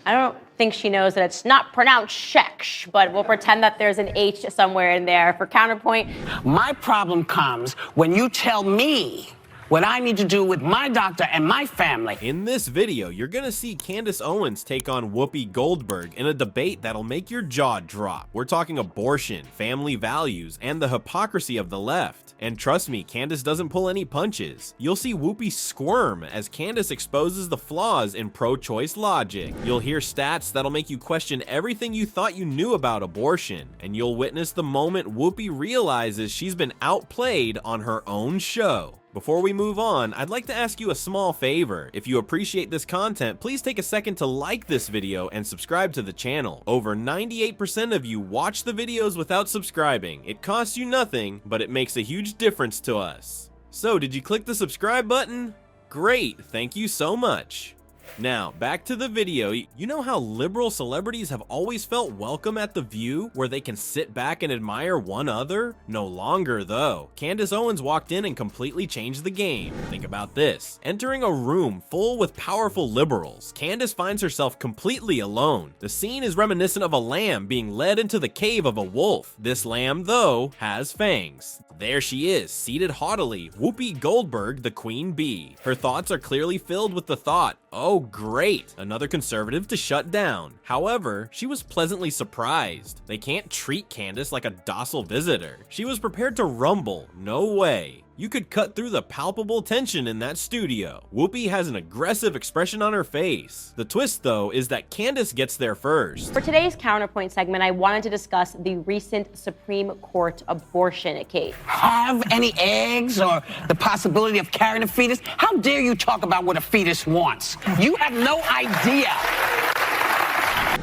I don't think she knows that it's not pronounced shesh, but we'll pretend that there's an H somewhere in there for counterpoint. My problem comes when you tell me what I need to do with my doctor and my family. In this video, you're gonna see Candace Owens take on Whoopi Goldberg in a debate that'll make your jaw drop. We're talking abortion, family values, and the hypocrisy of the left. And trust me, Candace doesn't pull any punches. You'll see Whoopi squirm as Candace exposes the flaws in pro-choice logic. You'll hear stats that'll make you question everything you thought you knew about abortion. And you'll witness the moment Whoopi realizes she's been outplayed on her own show. Before we move on, I'd like to ask you a small favor. If you appreciate this content, please take a second to like this video and subscribe to the channel. Over 98% of you watch the videos without subscribing. It costs you nothing, but it makes a huge difference to us. So, did you click the subscribe button? Great, thank you so much. Now, back to the video. You know how liberal celebrities have always felt welcome at The View, where they can sit back and admire one other? No longer, though. Candace Owens walked in and completely changed the game. Think about this. Entering a room full with powerful liberals, Candace finds herself completely alone. The scene is reminiscent of a lamb being led into the cave of a wolf. This lamb, though, has fangs. There she is, seated haughtily, Whoopi Goldberg, the queen bee. Her thoughts are clearly filled with the thought, oh great, another conservative to shut down. However, she was pleasantly surprised. They can't treat Candace like a docile visitor. She was prepared to rumble, no way. You could cut through the palpable tension in that studio. Whoopi has an aggressive expression on her face. The twist, though, is that Candace gets there first. For today's Counterpoint segment, I wanted to discuss the recent Supreme Court abortion case. Have any eggs or the possibility of carrying a fetus? How dare you talk about what a fetus wants? You have no idea.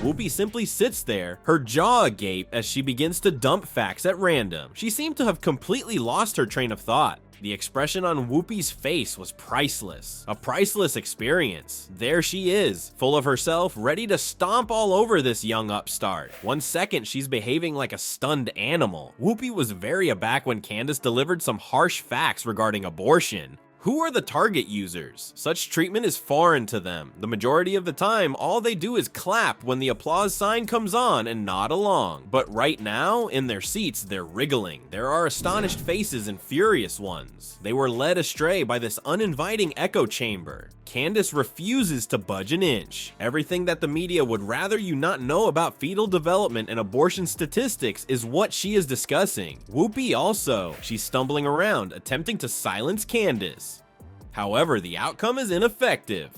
Whoopi simply sits there, her jaw agape as she begins to dump facts at random. She seemed to have completely lost her train of thought. The expression on Whoopi's face was priceless. A priceless experience. There she is, full of herself, ready to stomp all over this young upstart. One second, she's behaving like a stunned animal. Whoopi was very aback when Candace delivered some harsh facts regarding abortion. Who are the target users? Such treatment is foreign to them. The majority of the time, all they do is clap when the applause sign comes on and nod along. But right now, in their seats, they're wriggling. There are astonished faces and furious ones. They were led astray by this uninviting echo chamber. Candace refuses to budge an inch. Everything that the media would rather you not know about fetal development and abortion statistics is what she is discussing. Whoopi also. She's stumbling around, attempting to silence Candace. However, the outcome is ineffective.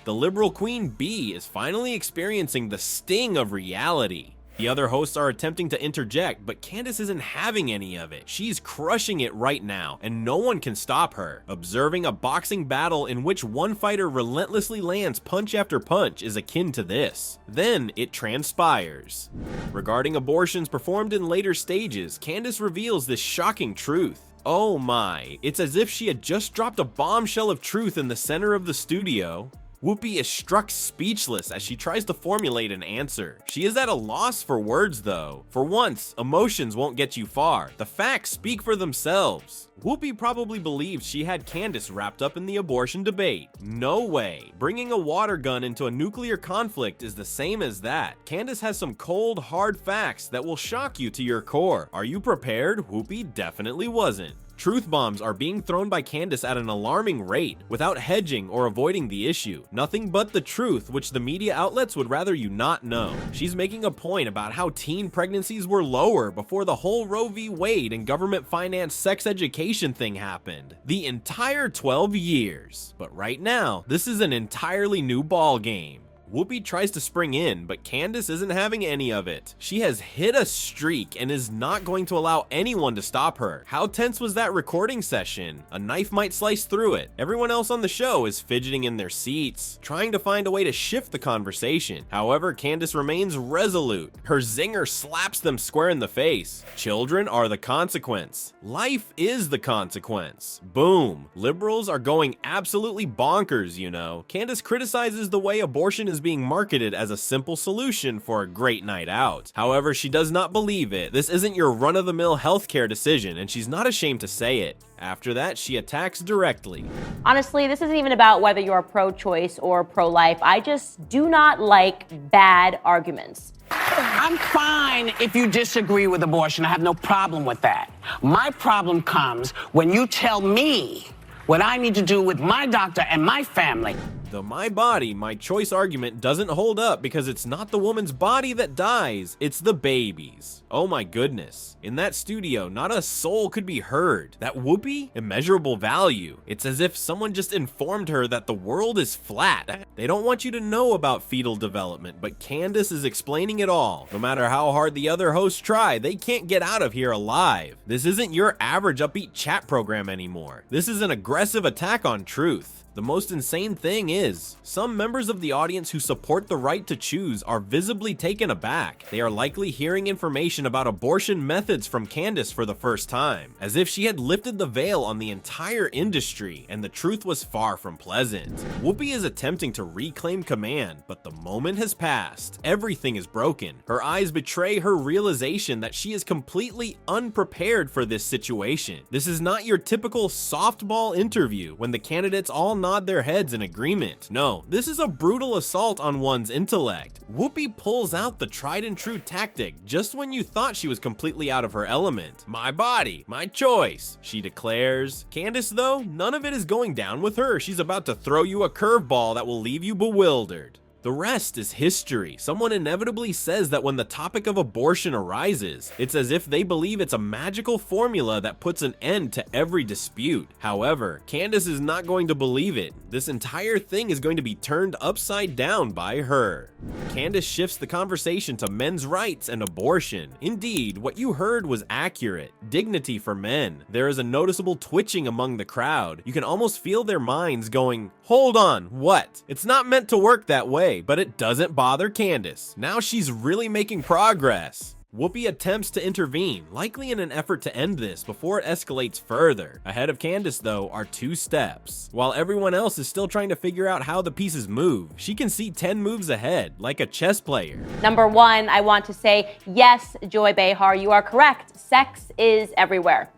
The liberal queen bee is finally experiencing the sting of reality. The other hosts are attempting to interject, but Candace isn't having any of it. She's crushing it right now, and no one can stop her. Observing a boxing battle in which one fighter relentlessly lands punch after punch is akin to this. Then it transpires. Regarding abortions performed in later stages, Candace reveals this shocking truth. Oh my, it's as if she had just dropped a bombshell of truth in the center of the studio. Whoopi is struck speechless as she tries to formulate an answer. She is at a loss for words though. For once, emotions won't get you far. The facts speak for themselves. Whoopi probably believes she had Candace wrapped up in the abortion debate. No way. Bringing a water gun into a nuclear conflict is the same as that. Candace has some cold, hard facts that will shock you to your core. Are you prepared? Whoopi definitely wasn't. Truth bombs are being thrown by Candace at an alarming rate, without hedging or avoiding the issue. Nothing but the truth, which the media outlets would rather you not know. She's making a point about how teen pregnancies were lower before the whole Roe v. Wade and government-financed sex education thing happened. The entire 12 years. But right now, this is an entirely new ball game. Whoopi tries to spring in, but Candace isn't having any of it. She has hit a streak and is not going to allow anyone to stop her. How tense was that recording session? A knife might slice through it. Everyone else on the show is fidgeting in their seats, trying to find a way to shift the conversation. However, Candace remains resolute. Her zinger slaps them square in the face. Children are the consequence. Life is the consequence. Boom. Liberals are going absolutely bonkers, you know. Candace criticizes the way abortion is is being marketed as a simple solution for a great night out. However, she does not believe it. This isn't your run-of-the-mill healthcare decision, and she's not ashamed to say it. After that, she attacks directly. Honestly, this isn't even about whether you're pro-choice or pro-life. I just do not like bad arguments. I'm fine if you disagree with abortion. I have no problem with that. My problem comes when you tell me what I need to do with my doctor and my family. The my body, my choice argument doesn't hold up because it's not the woman's body that dies, it's the baby's. Oh my goodness. In that studio, not a soul could be heard. That Whoopi? Immeasurable value. It's as if someone just informed her that the world is flat. They don't want you to know about fetal development, but Candace is explaining it all. No matter how hard the other hosts try, they can't get out of here alive. This isn't your average upbeat chat program anymore. This is an aggressive attack on truth. The most insane thing is, some members of the audience who support the right to choose are visibly taken aback. They are likely hearing information about abortion methods from Candace for the first time, as if she had lifted the veil on the entire industry, and the truth was far from pleasant. Whoopi is attempting to reclaim command, but the moment has passed. Everything is broken. Her eyes betray her realization that she is completely unprepared for this situation. This is not your typical softball interview when the candidates all nod their heads in agreement. No, this is a brutal assault on one's intellect. Whoopi pulls out the tried and true tactic just when you thought she was completely out of her element. My body, my choice, she declares. Candace, though, none of it is going down with her. She's about to throw you a curveball that will leave you bewildered. The rest is history. Someone inevitably says that when the topic of abortion arises, it's as if they believe it's a magical formula that puts an end to every dispute. However, Candace is not going to believe it. This entire thing is going to be turned upside down by her. Candace shifts the conversation to men's rights and abortion. Indeed, what you heard was accurate. Dignity for men. There is a noticeable twitching among the crowd. You can almost feel their minds going, hold on, what? It's not meant to work that way. But it doesn't bother Candace. Now she's really making progress. Whoopi attempts to intervene, likely in an effort to end this before it escalates further. Ahead of Candace, though, are 2 steps. While everyone else is still trying to figure out how the pieces move, she can see 10 moves ahead, like a chess player. Number 1, I want to say, yes, Joy Behar, you are correct. Sex is everywhere.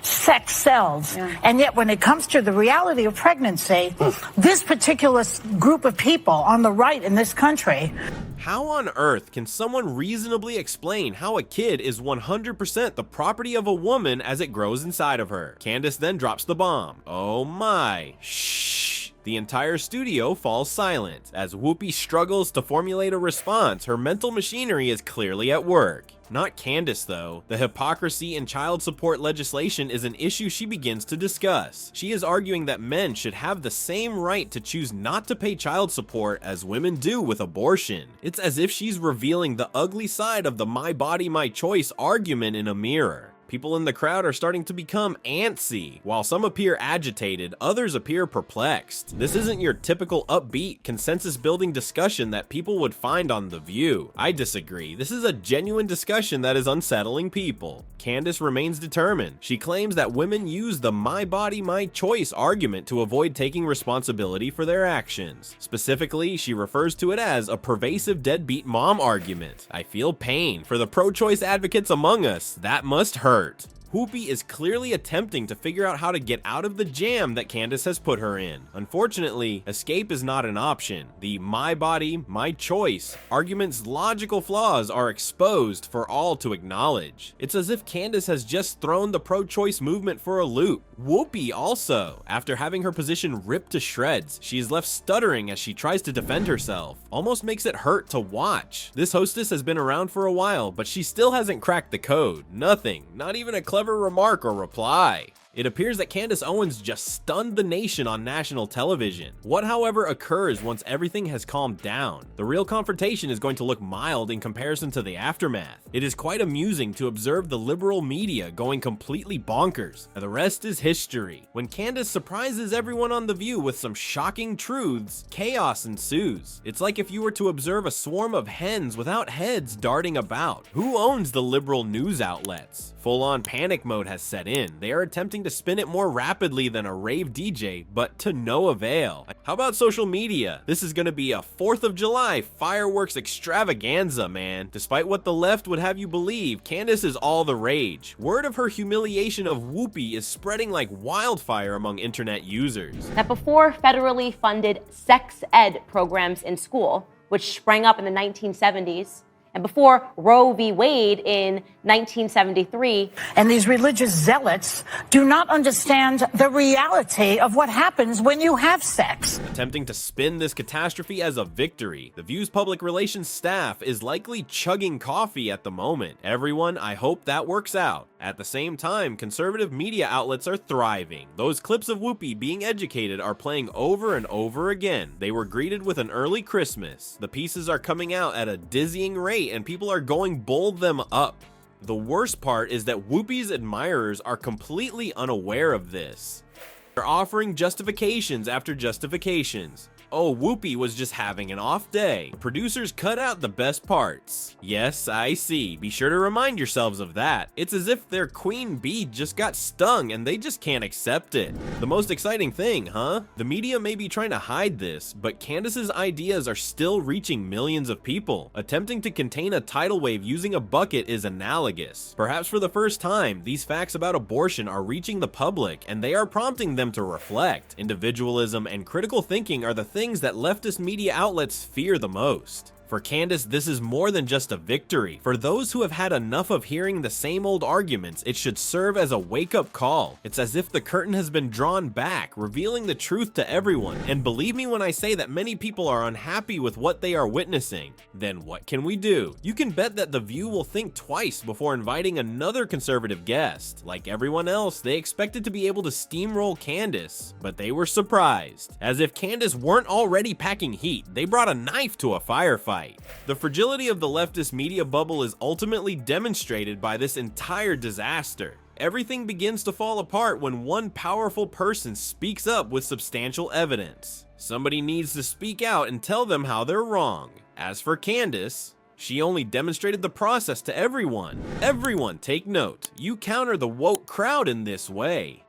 Sex sells. Yeah. And yet when it comes to the reality of pregnancy, this particular group of people on the right in this country. How on earth can someone reasonably explain how a kid is 100% the property of a woman as it grows inside of her? Candace then drops the bomb. Oh my. Shh. The entire studio falls silent. As Whoopi struggles to formulate a response, her mental machinery is clearly at work. Not Candace, though. The hypocrisy in child support legislation is an issue she begins to discuss. She is arguing that men should have the same right to choose not to pay child support as women do with abortion. It's as if she's revealing the ugly side of the my body, my choice argument in a mirror. People in the crowd are starting to become antsy. While some appear agitated, others appear perplexed. This isn't your typical upbeat, consensus-building discussion that people would find on The View. I disagree. This is a genuine discussion that is unsettling people. Candace remains determined. She claims that women use the my body, my choice argument to avoid taking responsibility for their actions. Specifically, she refers to it as a pervasive deadbeat mom argument. I feel pain for the pro-choice advocates among us. That must hurt. Whoopi is clearly attempting to figure out how to get out of the jam that Candace has put her in. Unfortunately, escape is not an option. The my body, my choice argument's logical flaws are exposed for all to acknowledge. It's as if Candace has just thrown the pro-choice movement for a loop. Whoopi also, after having her position ripped to shreds, she is left stuttering as she tries to defend herself. Almost makes it hurt to watch. This hostess has been around for a while, but she still hasn't cracked the code. Nothing, not even a clever remark or reply. It appears that Candace Owens just stunned the nation on national television. What, however, occurs once everything has calmed down? The real confrontation is going to look mild in comparison to the aftermath. It is quite amusing to observe the liberal media going completely bonkers. The rest is history. When Candace surprises everyone on The View with some shocking truths, chaos ensues. It's like if you were to observe a swarm of hens without heads darting about. Who owns the liberal news outlets? Full-on panic mode has set in. They are attempting attempting to spin it more rapidly than a rave DJ, but to no avail. How about social media? This is gonna be a 4th of July fireworks extravaganza, man. Despite what the left would have you believe, Candace is all the rage. Word of her humiliation of Whoopi is spreading like wildfire among internet users. That before federally funded sex ed programs in school, which sprang up in the 1970s, and before Roe v. Wade in 1973. And these religious zealots do not understand the reality of what happens when you have sex. Attempting to spin this catastrophe as a victory, the View's public relations staff is likely chugging coffee at the moment. Everyone, I hope that works out. At the same time, conservative media outlets are thriving. Those clips of Whoopi being educated are playing over and over again. They were greeted with an early Christmas. The pieces are coming out at a dizzying rate and people are going bold them up. The worst part is that Whoopi's admirers are completely unaware of this. They're offering justifications after justifications. Oh, Whoopi was just having an off day. Producers cut out the best parts. Yes, I see. Be sure to remind yourselves of that. It's as if their queen bee just got stung and they just can't accept it. The most exciting thing, huh? The media may be trying to hide this, but Candace's ideas are still reaching millions of people. Attempting to contain a tidal wave using a bucket is analogous. Perhaps for the first time, these facts about abortion are reaching the public and they are prompting them to reflect. Individualism and critical thinking are the things that leftist media outlets fear the most. For Candace, this is more than just a victory. For those who have had enough of hearing the same old arguments, it should serve as a wake-up call. It's as if the curtain has been drawn back, revealing the truth to everyone. And believe me when I say that many people are unhappy with what they are witnessing. Then what can we do? You can bet that The View will think twice before inviting another conservative guest. Like everyone else, they expected to be able to steamroll Candace, but they were surprised. As if Candace weren't already packing heat, they brought a knife to a firefight. The fragility of the leftist media bubble is ultimately demonstrated by this entire disaster. Everything begins to fall apart when one powerful person speaks up with substantial evidence. Somebody needs to speak out and tell them how they're wrong. As for Candace, she only demonstrated the process to everyone. Everyone, take note. You counter the woke crowd in this way.